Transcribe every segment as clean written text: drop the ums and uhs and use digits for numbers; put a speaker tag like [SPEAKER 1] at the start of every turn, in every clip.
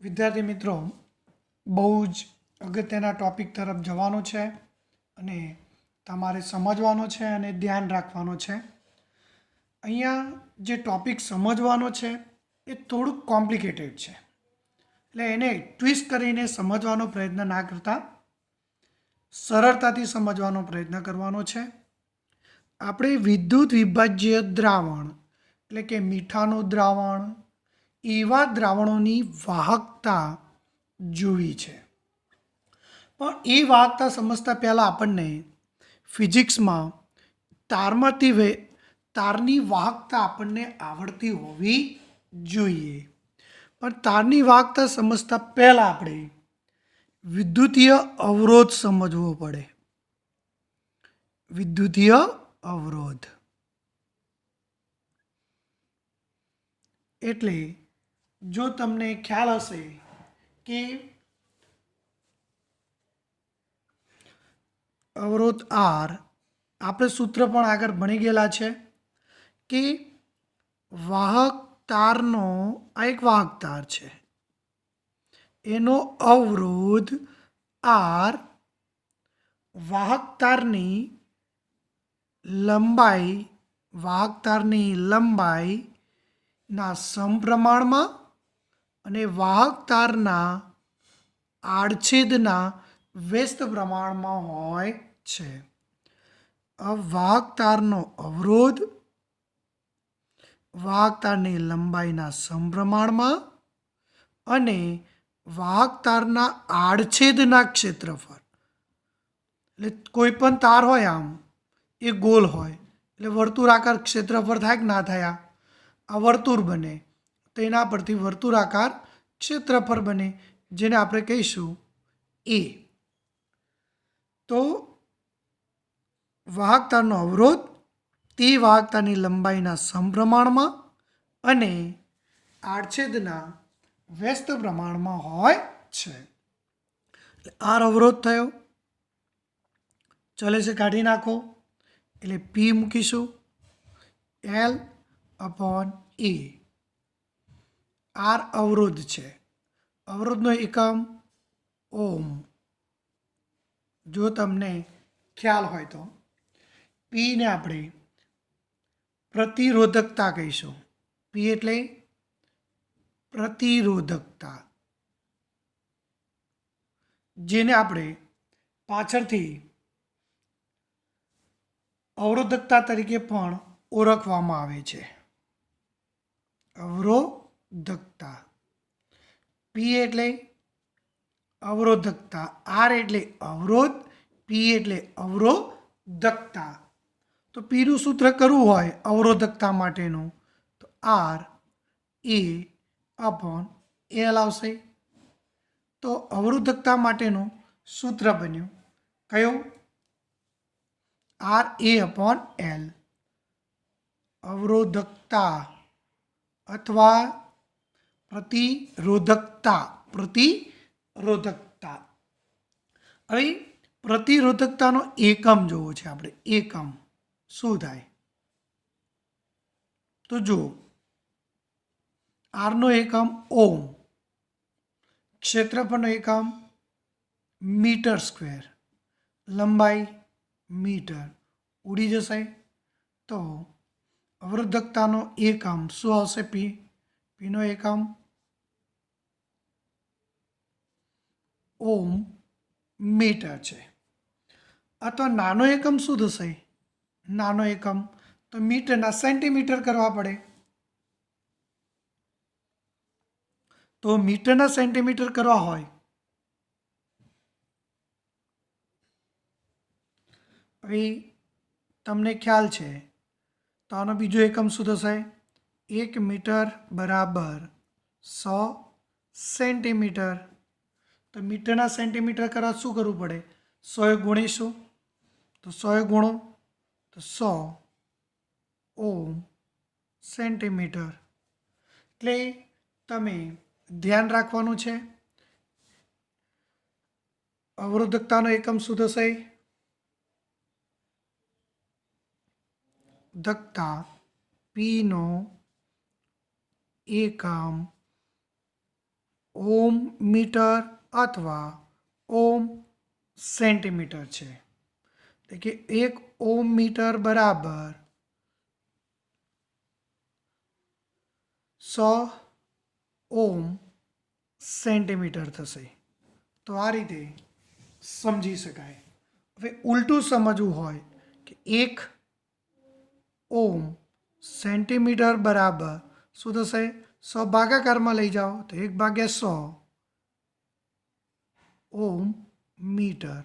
[SPEAKER 1] વિદ્યાર્થી મિત્રો, બહુ જ અગત્યના ટૉપિક તરફ જવાનો છે અને તમારે સમજવાનો છે અને ધ્યાન રાખવાનો છે. અહીંયા જે ટૉપિક સમજવાનો છે એ થોડુંક કોમ્પ્લિકેટેડ છે, એટલે એને ટ્વિસ્ટ કરીને સમજવાનો પ્રયત્ન ના કરતા સરળતાથી સમજવાનો પ્રયત્ન કરવાનો છે. આપણે વિદ્યુત વિભાજ્ય દ્રાવણ એટલે કે મીઠાનું દ્રાવણ, એવા દ્રાવણોની વાહકતા જોવી છે. પણ એ વાહકતા સમજતા પહેલાં આપણને ફિઝિક્સમાં તારની વાહકતા આપણને આવડતી હોવી જોઈએ. પણ તારની વાહકતા સમજતા પહેલાં આપણે વિદ્યુતીય અવરોધ સમજવો પડે. વિદ્યુતીય અવરોધ એટલે જો તમને ખ્યાલ હશે કે અવરોધ આર, આપણે સૂત્ર પણ આગળ ભણી ગયેલા છે કે વાહક તારનો આ એક વાહક તાર છે, એનો અવરોધ આર વાહક તારની લંબાઈના સમપ્રમાણમાં અને વાહક તારના આડછેદના વ્યસ્ત પ્રમાણમાં હોય છે. વાહક તારનો અવરોધ વાહક તારની લંબાઈના સમપ્રમાણમાં અને વાહક તારના આડછેદના ક્ષેત્રફળ, એટલે કોઈ પણ તાર હોય આમ એ ગોલ હોય એટલે વર્તુળાકાર ક્ષેત્રફળ થાય કે ના થાય? આ વર્તુળ બને તો એના પરથી વર્તુળાકાર ક્ષેત્રફળ બને, જેને આપણે કહીશું એ. તો વાહકતાનો અવરોધ તે વાહકતાની લંબાઈના સમપ્રમાણમાં અને આડછેદના વ્યસ્ત પ્રમાણમાં હોય છે. આર અવરોધ થયો, ચલે છે કાઢી નાખો એટલે પી મૂકીશું, L/A. આર અવરોધ છે, અવરોધનો એકમ ઓમ. જો તમને ખ્યાલ હોય તો પીને આપણે પ્રતિરોધકતા કહીશું. પી એટલે પ્રતિરોધકતા, જેને આપણે પાછળથી અવરોધકતા તરીકે પણ ઓળખવામાં આવે છે. અવરોધકતા. પી એટલે અવરોધકતા, આર એટલે અવરોધ, પી એટલે અવરોધકતા. તો પીનું સૂત્ર કરવું હોય અવરોધકતા માટેનું તો RA/L આવશે. તો અવરોધકતા માટેનું સૂત્ર બન્યું કયું? RA/L. અવરોધકતા અથવા પ્રતિરોધકતા. હવે પ્રતિરોધકતાનો એકમ જોવો છે આપણે. એકમ શું થાય? તો જુઓ, આરનો એકમ ઓમ, ક્ષેત્રફળનો એકમ મીટર સ્ક્વેર, લંબાઈ મીટર. ઉડી જશે તો અવરોધકતાનો એકમ શું આવશે? પીનો એકમ ઓમ મીટર છે. અથવા નાનો એકમ શું થશે? નાનો એકમ તો મીટરના સેન્ટીમીટર કરવા પડે. તો મીટરના સેન્ટીમીટર કરવા હોય હવે તમને ખ્યાલ છે તો આનો બીજો એકમ શું થશે? 1 મીટર બરાબર 100 સેન્ટીમીટર. તો મીટરના સેન્ટીમીટર કરવા શું કરવું પડે? 100 ગુણીશું તો 100 ગુણો તો 100 ઓમ સેન્ટીમીટર. એટલે તમે ધ્યાન રાખવાનું છે, અવરોધકતાનો એકમ શું થશે? ધકતા પીનો એકમ ઓમ મીટર અથવા ઓમ સેન્ટીમીટર છે. એટલે કે 1 ઓમ મીટર બરાબર 100 ઓમ સેન્ટીમીટર થશે. તો આ રીતે સમજી શકાય. હવે ઉલટું સમજવું હોય કે 1 ઓમ સેન્ટીમીટર બરાબર શું થશે? 100 ભાગાકારમાં લઈ જાઓ તો 1/100 ઓમ મીટર,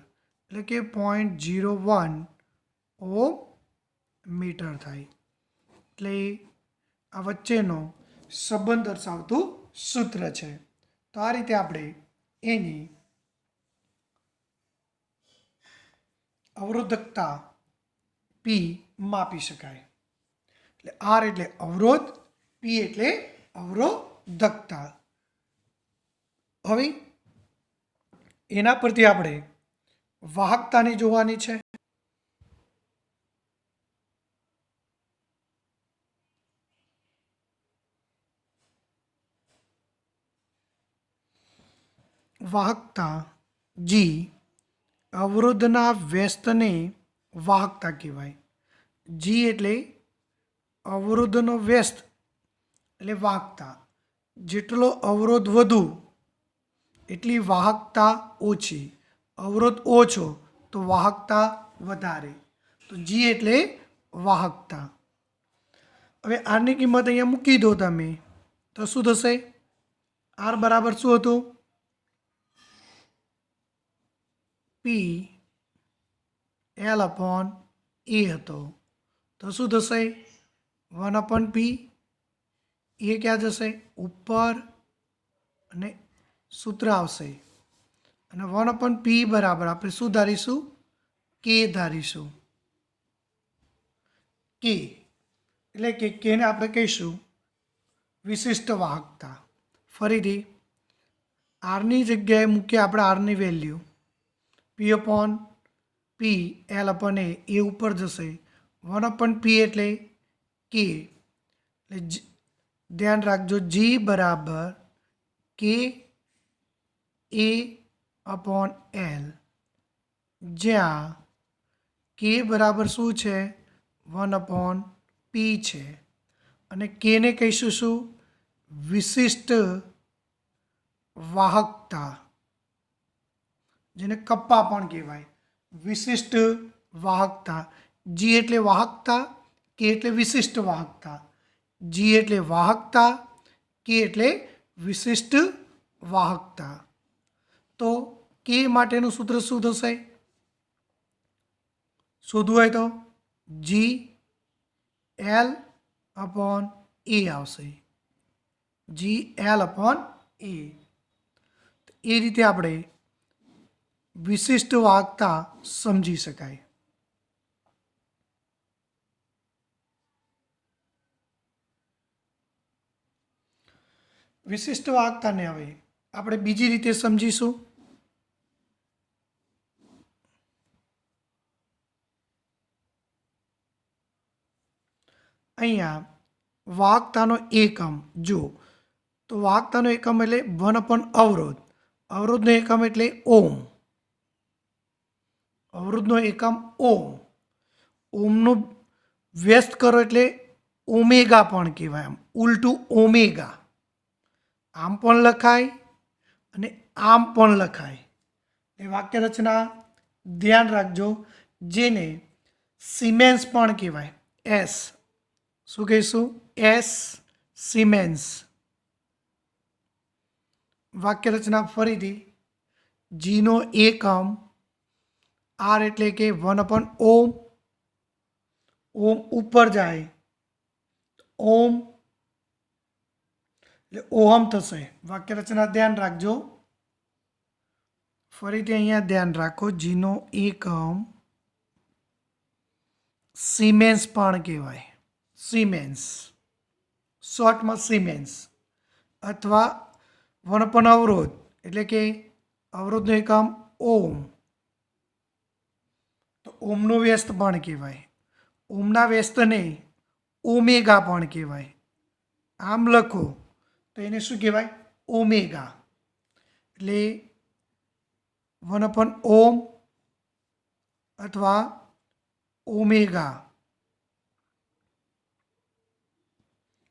[SPEAKER 1] એટલે કે 0.01 ઓમ મીટર થાય. એટલે આ વચ્ચેનો સંબંધ દર્શાવતું સૂત્ર છે. તો આ રીતે આપણે એની અવરોધકતા પી માપી શકાય. એટલે આર એટલે અવરોધ, પી એટલે અવરોધકતા. હવે એના પરથી આપણે વાહકતાની જોવાની છે. વાહકતા જી અવરોધના વ્યસ્તને વાહકતા કહેવાય. જી એટલે અવરોધનો વ્યસ્ત એટલે વાહકતા. જેટલો અવરોધ વધુ એટલી વાહકતા ઓછી, અવરોધ ઓછો તો વાહકતા વધારે. તો જી એટલે વાહકતા. હવે આરની કિંમત અહીંયા મૂકી દો તમે તો શું થશે? આર બરાબર શું હતું? પી એલ અપોન એ હતો. તો શું થશે? 1/p. એ ક્યાં જશે? ઉપર, અને સૂત્ર આવશે. અને 1/p બરાબર આપણે શું ધારીશું? કે ધારીશું. કે એટલે કે કેને આપણે કહીશું વિશિષ્ટ વાહકતા. ફરીથી આરની જગ્યાએ મૂકીએ આપણે આરની વેલ્યુ. P/P L અપોન એ ઉપર જશે. 1/p એટલે કે. એટલે ધ્યાન રાખજો, જી બરાબર કે એ અપોન એલ, જ્યાં કે બરાબર શું છે? 1/p છે. અને કેને કહીશું શું? વિશિષ્ટ વાહકતા, જેને કપ્પા પણ કહેવાય. વિશિષ્ટ વાહકતા. જી એટલે વાહકતા, કે એટલે વિશિષ્ટ વાહકતા. જી એટલે વાહકતા, કે એટલે વિશિષ્ટ વાહકતા. તો કે માટેનું સૂત્ર શું થશે? શોધવું હોય તો જી એલ અપોન એ આવશે. જી એલ અપોન એ. એ રીતે આપણે વિશિષ્ટ વાહકતા સમજી શકાય. વિશિષ્ટ વાહકતાને હવે આપણે બીજી રીતે સમજીશું. અહીંયા વાહકતાનો એકમ જો, તો વાહકતાનો એકમ એટલે 1 અવરોધ. અવરોધનો એકમ એટલે ઓમ. અવરોધનો એકમ ઓમ. ઓમનો વ્યસ્ત કરો એટલે ઓમેગા પણ કહેવાય. આમ ઉલટું ઓમેગા. આમ પણ લખાય અને આમ પણ લખાય. એ વાક્ય રચના ધ્યાન રાખજો. જેને સિમેન્સ પણ કહેવાય. એસ શું કહીશું? S siemens. વાક્ય રચના ફરીથી. જીનો એકમ આર એટલે કે 1/ઓમ. ઓમ ઉપર જાય ઓમ એટલે ઓહમ થશે. વાક્ય રચના ધ્યાન રાખજો. ફરીથી અહીંયા ધ્યાન રાખો, જીનો એકમ સિમેન્સ પણ કહેવાય. સિમેન્સ, શોર્ટમાં સિમેન્સ. અથવા 1 અવરોધ એટલે કે અવરોધનો એકમ ઓમ, તો ઓમનો વ્યસ્ત પણ કહેવાય. ઓમના વ્યસ્તને ઓમેગા પણ કહેવાય. આમ લખો તો એને શું કહેવાય? ઓમેગા. એટલે 1/ઓમ અથવા ઓમેગા.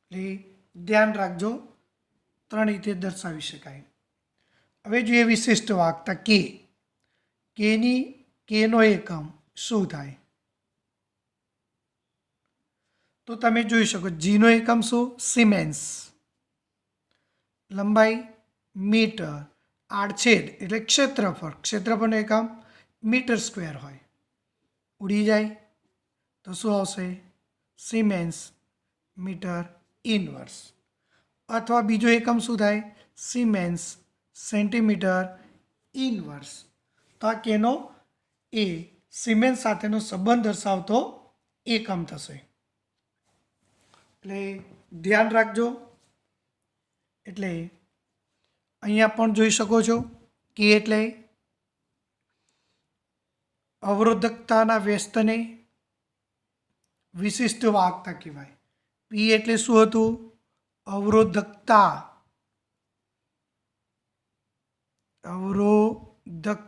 [SPEAKER 1] એટલે ધ્યાન રાખજો, 3 રીતે દર્શાવી શકાય. હવે જોઈએ વિશિષ્ટ વાહકતા કે. કેનો એકમ શું થાય? તો તમે જોઈ શકો જીનો એકમ શું? સિમેન્સ. લંબાઈ મીટર. આડછેદ એટલે ક્ષેત્રફળ. ક્ષેત્રફળનો એકમ મીટર સ્ક્વેર હોય. ઉડી જાય તો શું આવશે? Siemens metre inverse. અથવા બીજો એકમ શું થાય? Siemens centimetre inverse. તો આ કેનો એ સિમેન્સ સાથેનો સંબંધ દર્શાવતો એકમ થશે. એટલે ધ્યાન રાખજો. એટલે અહીંયા પણ જોઈ શકો છો કે એટલે અવરોધકતાના વ્યસ્તને વિશિષ્ટ વાહકતા કહેવાય. પી એટલે શું હતું? અવરોધકતા. અવરોધકતાના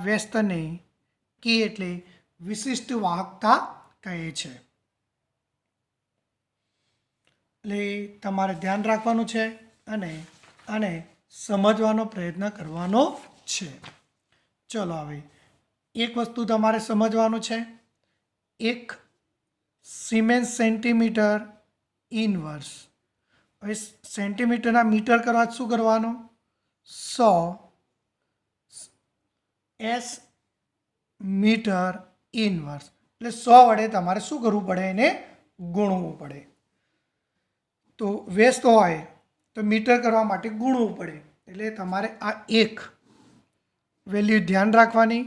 [SPEAKER 1] વ્યસ્તને કે એટલે વિશિષ્ટ વાહકતા કહે છે. એટલે તમારે ધ્યાન રાખવાનું છે અને સમજવાનો પ્રયત્ન કરવાનો છે. ચલો હવે એક વસ્તુ તમારે સમજવાનું છે. એક સિમેન્સ સેન્ટીમીટર ઇનવર્સ. હવે સેન્ટીમીટરના મીટર કરવા શું કરવાનું? 100 એસ મીટર ઇનવર્સ. એટલે 100 વડે તમારે શું કરવું પડે? એને ગુણવું પડે. તો વ્યસ્ત હોય તો મીટર કરવા માટે ગુણવું પડે. એટલે તમારે આ એક વેલ્યુ ધ્યાન રાખવાની.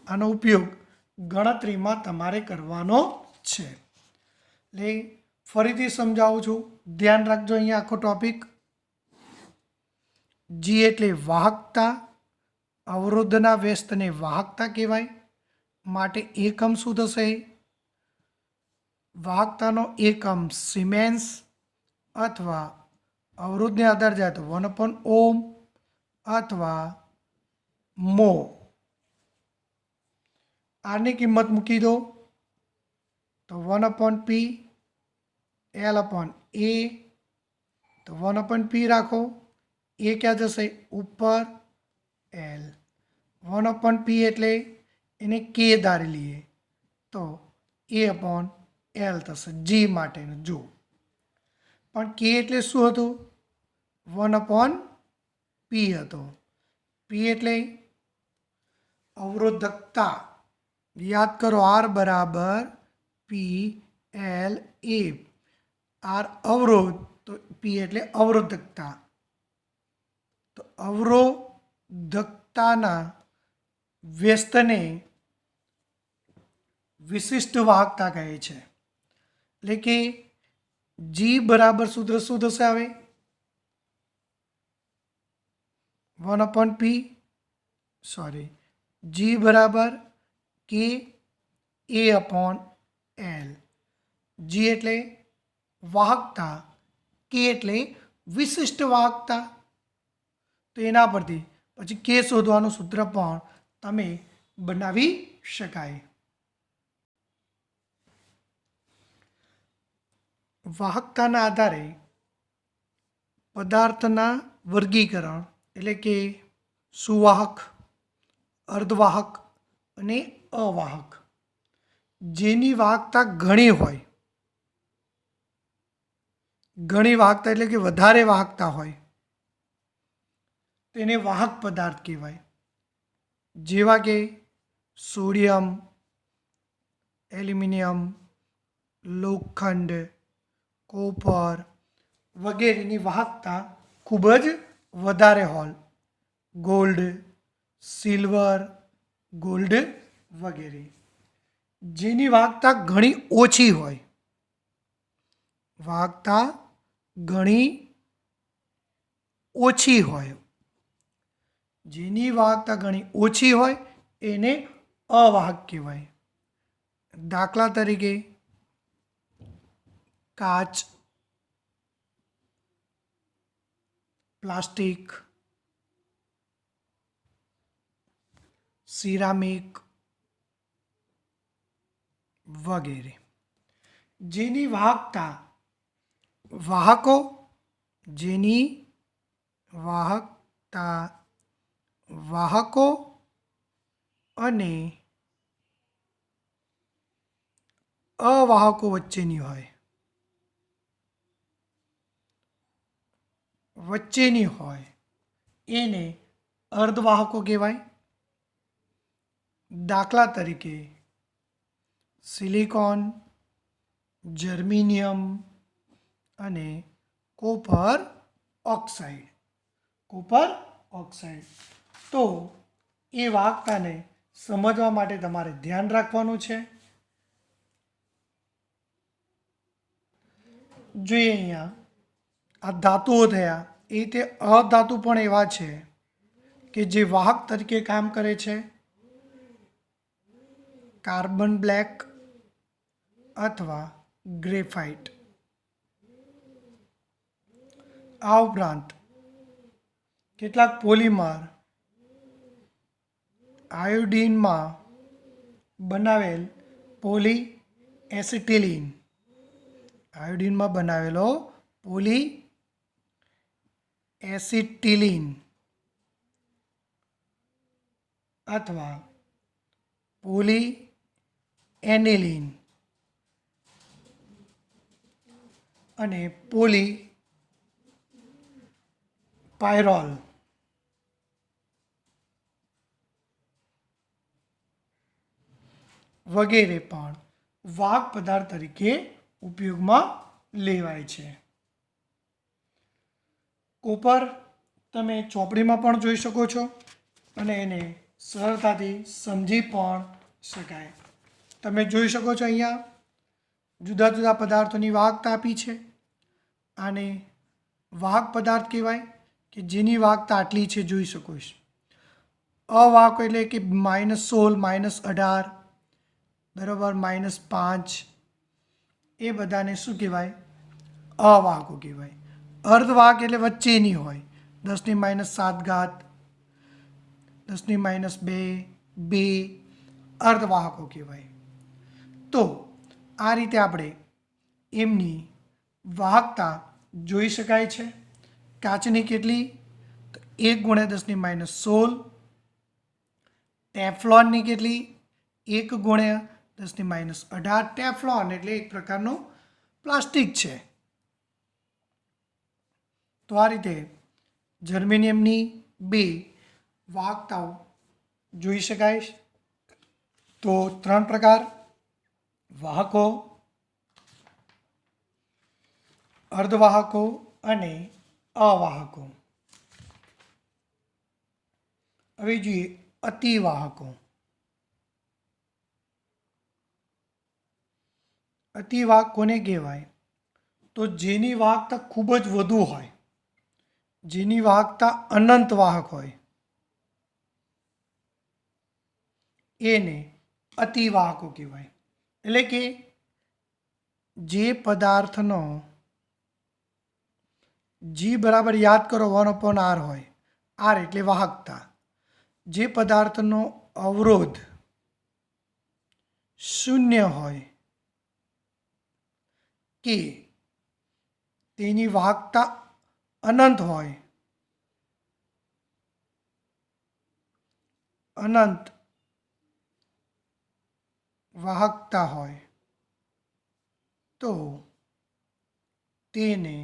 [SPEAKER 1] આનો ઉપયોગ ગણતરીમાં તમારે કરવાનો છે. એટલે ફરીથી સમજાવું છું, ધ્યાન રાખજો. અહીંયા આખો ટોપિક. જી એટલે વાહકતા. અવરોધના વ્યસ્તને વાહકતા કહેવાય. માટે એકમ શું થશે? વાહકતાનો એકમ સિમેન્સ અથવા અવરોધને આધાર જાય તો 1/ઓમ અથવા મો. આરની કિંમત મૂકી દો તો 1/P L/A. તો 1/P રાખો. એ ક્યાં જશે? ઉપર. L 1/P એટલે એને કે ધારી લઈએ તો A/L થશે. જી માટેનું જો. પણ કે એટલે શું હતું? 1/P હતો. પી એટલે અવરોધકતા. યાદ કરો, આર બરાબર PLA. આર અવરોધ તો પી એટલે અવરોધકતા. તો અવરોધકતાના વ્યસ્તને વિશિષ્ટ વાહકતા કહે છે. એટલે કે જી બરાબર સૂત્ર શું થશે? હવે 1/P જી બરાબર કે A/L. જી એટલે વાહકતા, કે એટલે વિશિષ્ટ વાહકતા. તો એના પરથી પછી કે શોધવાનું સૂત્ર પણ તમે બનાવી શકાય. વાહકતાના આધારે પદાર્થના વર્ગીકરણ એટલે કે સુવાહક, અર્ધવાહક અને અવાહક. જેની વાહકતા ઘણી હોય, ઘણી વાહકતા એટલે કે વધારે વાહકતા હોય, તેને વાહક પદાર્થ કહેવાય. જેવા કે સોડિયમ, એલ્યુમિનિયમ, લોખંડ, કોપર વગેરેની વાહકતા ખૂબ જ વધારે હોય. ગોલ્ડ, સિલ્વર, ગોલ્ડ વગેરે. જેની વાહકતા ઘણી ઓછી હોય, વાહકતા ઘણી ઓછી હોય. જેની વાહકતા ઘણી ઓછી હોય એને અવાહક કહેવાય. દાખલા તરીકે કાચ, પ્લાસ્ટિક, સિરામિક વગેરે. જેની વાહકતા વાહકો જેની વાહકતા વાહકો અને અવાહકો વચ્ચેની હોય એને અર્ધવાહકો કહેવાય. દાખલા તરીકે સિલિકોન, જર્મેનિયમ અને કોપર ઓક્સાઇડ. તો એ વાહકતાને સમજવા માટે તમારે ધ્યાન રાખવાનું છે. જોઈએ અહીંયા આ ધાતુઓ થયા, એ રીતે અધાતુ પણ એવા છે કે જે વાહક તરીકે કામ કરે છે. કાર્બન બ્લેક અથવા ગ્રેફાઇટ. આ ઉપરાંત કેટલાક પોલિમર આયોડિનમાં બનાવેલ પોલી એસિટિલિન, આયોડિનમાં બનાવેલો પોલી એસિટિલિન અથવા પોલી એનિલિન અને પોલી પાયરોલ વગેરે પણ વાહક પદાર્થ તરીકે ઉપયોગમાં લેવાય છે. કોપર તમે ચોપડીમાં પણ જોઈ શકો છો અને એને સરળતાથી સમજી પણ શકાય. તમે જોઈ શકો છો અહીંયા જુદા જુદા પદાર્થોની વાહકતા આપી છે. આને વાહક પદાર્થ કહેવાય કે જેની વાહકતા આટલી છે, જોઈ શકો છો. અવાહકો એટલે કે -16, -18, બરાબર -5, એ બધાને શું કહેવાય? અવાહકો કહેવાય. અર્ધવાહક એટલે વચ્ચેની હોય, 10⁻⁷, 10⁻², અર્ધવાહકો કહેવાય. તો આ રીતે આપણે એમની વાહકતા જોઈ શકાય છે. કાચની કેટલી? તો 1 × 10⁻16. ટેફલોનની કેટલી? 1 × 10⁻18. ટેફલોન એટલે એક પ્રકારનું પ્લાસ્ટિક છે. તો આ રીતે જર્મેનિયમની 2 વાહકતાઓ જોઈ શકાય. તો 3 પ્રકાર: વાહકો, અર્ધવાહકો અને અવાહકો. હવે જોઈએ અતિવાહકો. અતિવાહક કોને કહેવાય? તો જેની વાહકતા ખૂબ જ વધુ હોય, જેની વાહકતા અનંત વાહક હોય, એને અતિવાહકો કહેવાય. એટલે કે જે પદાર્થનો જી બરાબર યાદ કરો 1/r હોય. આર એટલે વાહકતા. જે પદાર્થનો અવરોધ 0 હોય કે તેની વાહકતા અનંત હોય, અનંત વાહકતા હોય, તો તેને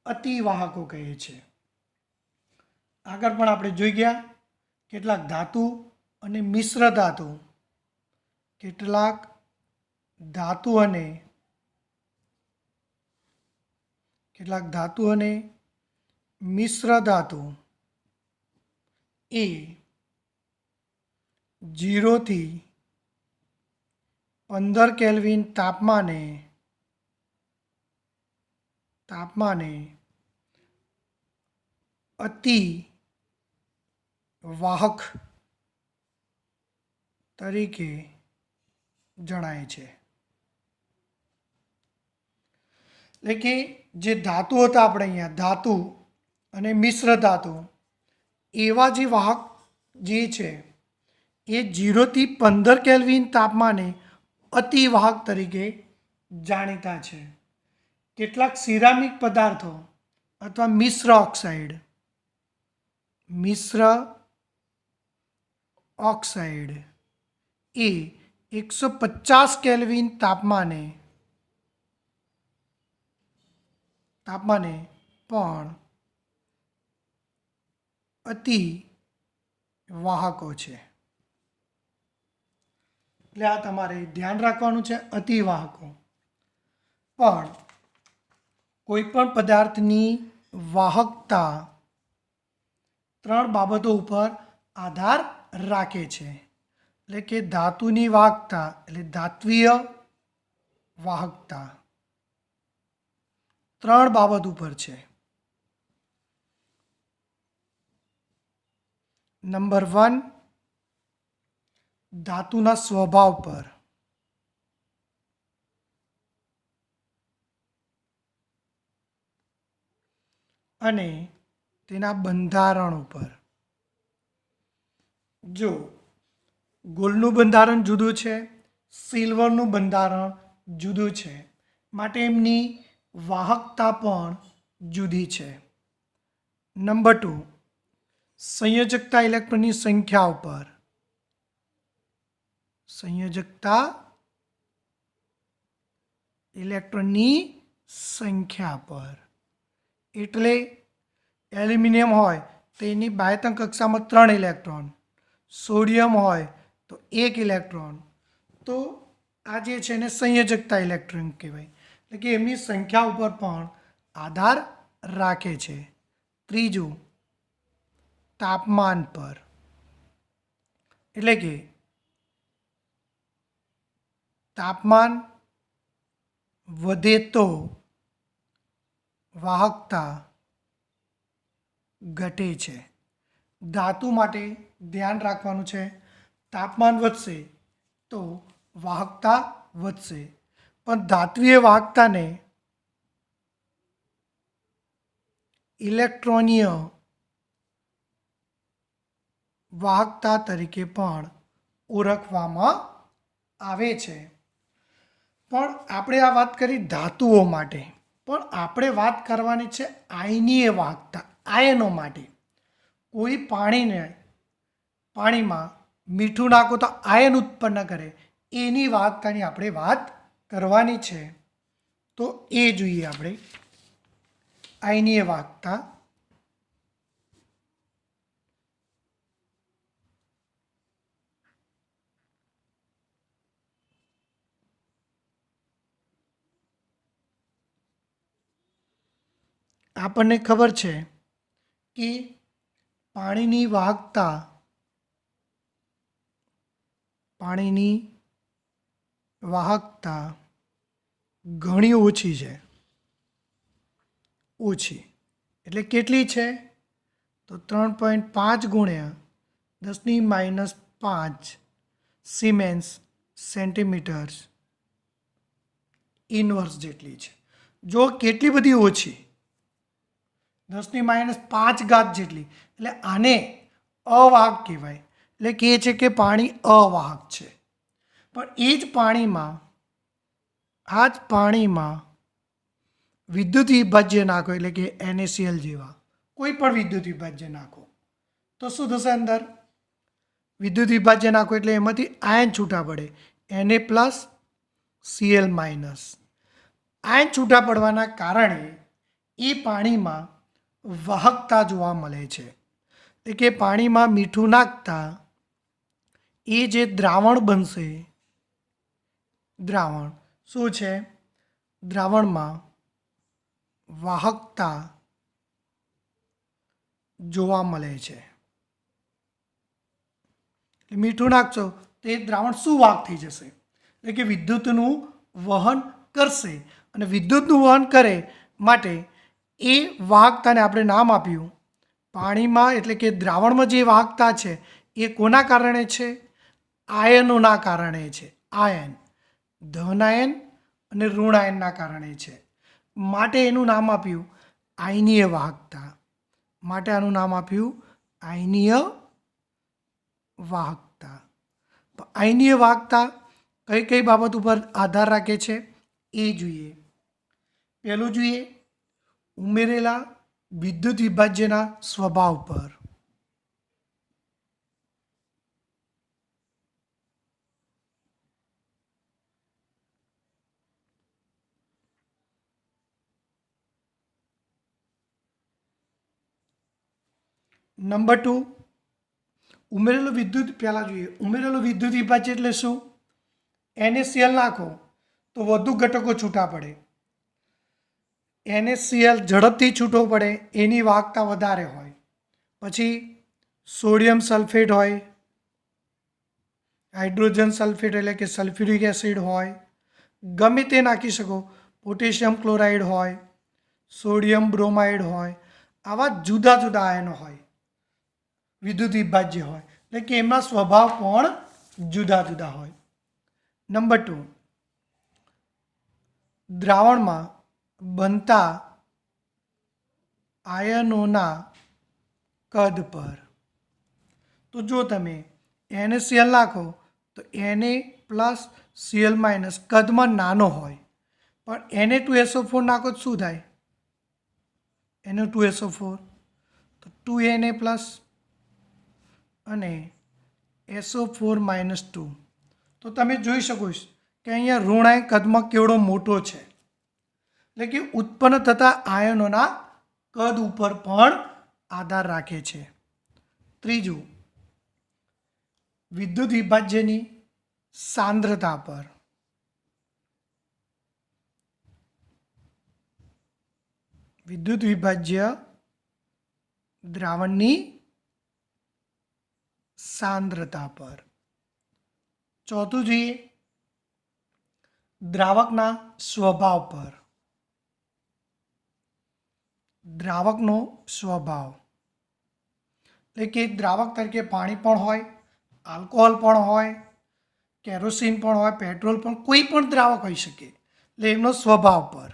[SPEAKER 1] અતિવાહકો કહે છે. આગળ પણ આપણે જોઈ ગયા કેટલાક ધાતુ અને મિશ્ર ધાતુ, કેટલાક ધાતુ અને મિશ્ર ધાતુ એ 0 થી 15 કેલ્વિન તાપમાને અતિ વાહક તરીકે જણાય છે. એટલે કે જે ધાતુ હતા આપણે અહીંયા, ધાતુ અને મિશ્ર ધાતુ, એવા જે વાહક જે છે એ 0થી 15 કેલ્વિન તાપમાને અતિવાહક તરીકે જાણીતા છે. કેટલાક સિરામિક પદાર્થો અથવા મિશ્ર ઓક્સાઇડ એ 150 કેલ્વિન તાપમાને પણ અતિ વાહકો છે. એટલે આ તમારે ધ્યાન રાખવાનું છે. અતિવાહકો પણ કોઈ પણ પદાર્થની વાહકતા 3 બાબતો ઉપર આધાર રાખે છે. એટલે કે ધાતુની વાહકતા એટલે ધાત્વીય વાહકતા 3 બાબત ઉપર છે. નંબર 1 ધાતુના સ્વભાવ પર, અને તેના બંધારણ ઉપર. જો ગોલ્ડનું બંધારણ જુદું છે, સિલ્વરનું બંધારણ જુદું છે, માટે એમની વાહકતા પણ જુદી છે. નંબર 2 સંયોજકતા ઇલેક્ટ્રોનની સંખ્યા ઉપર, સંયોજકતા ઇલેક્ટ્રોનની સંખ્યા પર. એટલે એલ્યુમિનિયમ હોય તો એની બાહ્યતમ કક્ષામાં 3 ઇલેક્ટ્રોન, સોડિયમ હોય તો 1 ઇલેક્ટ્રોન. તો આ જે છે એને સંયોજકતા ઇલેક્ટ્રોન કહેવાય. એટલે કે એમની સંખ્યા ઉપર પણ આધાર રાખે છે. ત્રીજું તાપમાન પર, એટલે કે તાપમાન વધે તો વાહકતા ઘટે છે. ધાતુ માટે ધ્યાન રાખવાનું છે, તાપમાન વધશે તો વાહકતા વધશે, પણ ધાત્વીય વાહકતાને ઇલેક્ટ્રોનીય વાહકતા તરીકે પણ ઓળખવામાં આવે છે. પણ આપણે આ વાત કરી ધાતુઓ માટે, પણ આપણે વાત કરવાની છે આયનીય વાહકતા, આયનો માટે. કોઈ પાણીમાં મીઠું નાખો તો આયન ઉત્પન્ન કરે, એની વાહકતાની આપણે વાત કરવાની છે. તો એ જોઈએ આપણે. આયનીય વાહકતા આપણને ખબર છે કે પાણીની વાહકતા ઘણી ઓછી છે. ઓછી એટલે કેટલી છે? તો 3.5 ગુણ્યા 10⁻5 સિમેન્સ સેન્ટીમીટર્સ ઇનવર્સ જેટલી છે. જો કેટલી બધી ઓછી, 10⁻5 જેટલી. એટલે આને અવાહક કહેવાય. એટલે કહે છે કે પાણી અવાહક છે. પણ એ જ પાણીમાં વિદ્યુત વિભાજ્ય નાખો, એટલે કે NaCl જેવા કોઈ પણ વિદ્યુત વિભાજ્ય નાખો તો શું થશે? અંદર વિદ્યુત વિભાજ્ય નાખો એટલે એમાંથી આયન છૂટા પડે, Na+Cl-. આયન છૂટા પડવાના કારણે એ પાણીમાં વાહકતા જોવા મળે છે. એટલે કે પાણીમાં મીઠું નાખતા એ જે દ્રાવણ બનશે, દ્રાવણ શું છે? દ્રાવણમાં વાહકતા જોવા મળે છે. મીઠું નાખશો તો એ દ્રાવણ સુવાહક થઈ જશે, એટલે કે વિદ્યુતનું વહન કરશે. અને વિદ્યુતનું વહન કરે માટે એ વાહકતાને આપણે નામ આપ્યું પાણીમાં, એટલે કે દ્રાવણમાં જે વાહકતા છે એ કોના કારણે છે? આયનોના કારણે છે. આયન, ધન આયન અને ઋણ આયનના કારણે છે. માટે એનું નામ આપ્યું આયનીય વાહકતા. માટે આનું નામ આપ્યું આયનીય વાહકતા. આયનીય વાહકતા કઈ કઈ બાબત ઉપર આધાર રાખે છે એ જોઈએ. પહેલું જોઈએ ઉમેરેલા વિદ્યુત વિભાજ્યના સ્વભાવ પર. નંબર 2, ઉમેરેલું વિદ્યુત પહેલાં જોઈએ. ઉમેરેલું વિદ્યુત વિભાજ્ય એટલે શું? NaCl નાખો તો વધુ ઘટકો છૂટા પડે. NaCl ઝડપથી છૂટો પડે એની વાહકતા વધારે હોય. પછી સોડિયમ સલ્ફેટ હોય, હાઇડ્રોજન સલ્ફેટ એટલે કે સલ્ફ્યુરિક એસિડ હોય, ગમે તે નાખી શકો. પોટેશિયમ ક્લોરાઇડ હોય, સોડિયમ બ્રોમાઇડ હોય, આવા જુદા જુદા આયનો હોય, વિદ્યુત વિભાજ્ય હોય, એટલે કે એમના સ્વભાવ પણ જુદા જુદા હોય. નંબર 2, દ્રાવણમાં બનતા આયનોના કદ પર. તો જો તમે NaCl નાખો તો Na+Cl- કદમાં નાનો હોય, પણ Na2SO4 નાખો તો શું થાય? Na2SO4 તો 2Na+ અને SO4 - 2. તો તમે જોઈ શકો છો કે અહીંયા ઋણાયન કદમાં કેવડો મોટો છે, એટલે કે ઉત્પન્ન થતા આયનોના કદ ઉપર પણ આધાર રાખે છે. ત્રીજું, વિદ્યુત વિભાજ્યની સાંદ્રતા પર. વિદ્યુત વિભાજ્ય દ્રાવણની સાંદ્રતા પર. ચોથું જોઈએ દ્રાવકના સ્વભાવ પર. દ્રાવકનો સ્વભાવ એટલે કે દ્રાવક તરીકે પાણી પણ હોય, આલ્કોહોલ પણ હોય, કેરોસીન પણ હોય, પેટ્રોલ પણ, કોઈ પણ દ્રાવક હોઈ શકે. એટલે એમનો સ્વભાવ પર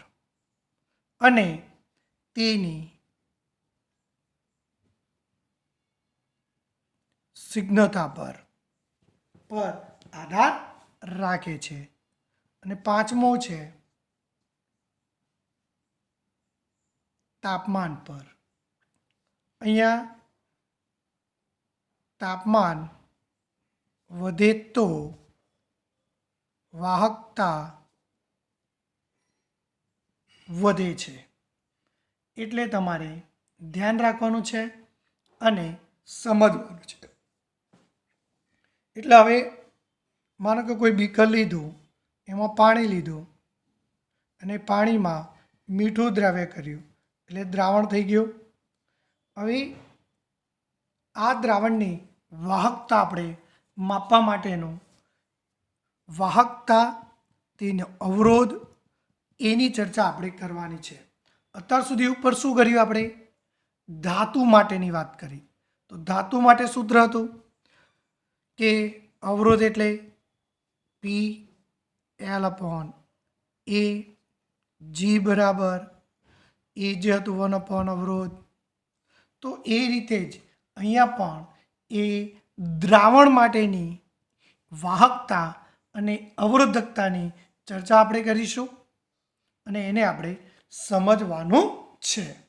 [SPEAKER 1] અને તેની સ્નિગ્ધતા પર આધાર રાખે છે. અને પાંચમો છે તાપમાન પર. અહીંયા તાપમાન વધે તો વાહકતા વધે છે. એટલે તમારે ધ્યાન રાખવાનું છે અને સમજવાનું છે. એટલે હવે માનો કે કોઈ બીકર લીધું, એમાં પાણી લીધું અને પાણીમાં મીઠું દ્રાવ્ય કર્યું એટલે દ્રાવણ થઈ ગયું. હવે આ દ્રાવણની વાહકતા આપણે માપવા માટેનું વાહકતા, તેનો અવરોધ, એની ચર્ચા આપણે કરવાની છે. અત્યાર સુધી ઉપર શું કર્યું? આપણે ધાતુ માટેની વાત કરી. તો ધાતુ માટે સૂત્ર હતું કે અવરોધ એટલે PL/A, G બરાબર એ જે હતું 1/ અવરોધ. તો એ રીતે જ અહીંયા પણ એ દ્રાવણ માટેની વાહકતા અને અવરોધકતાની ચર્ચા આપણે કરીશું અને એને આપણે સમજવાનું છે.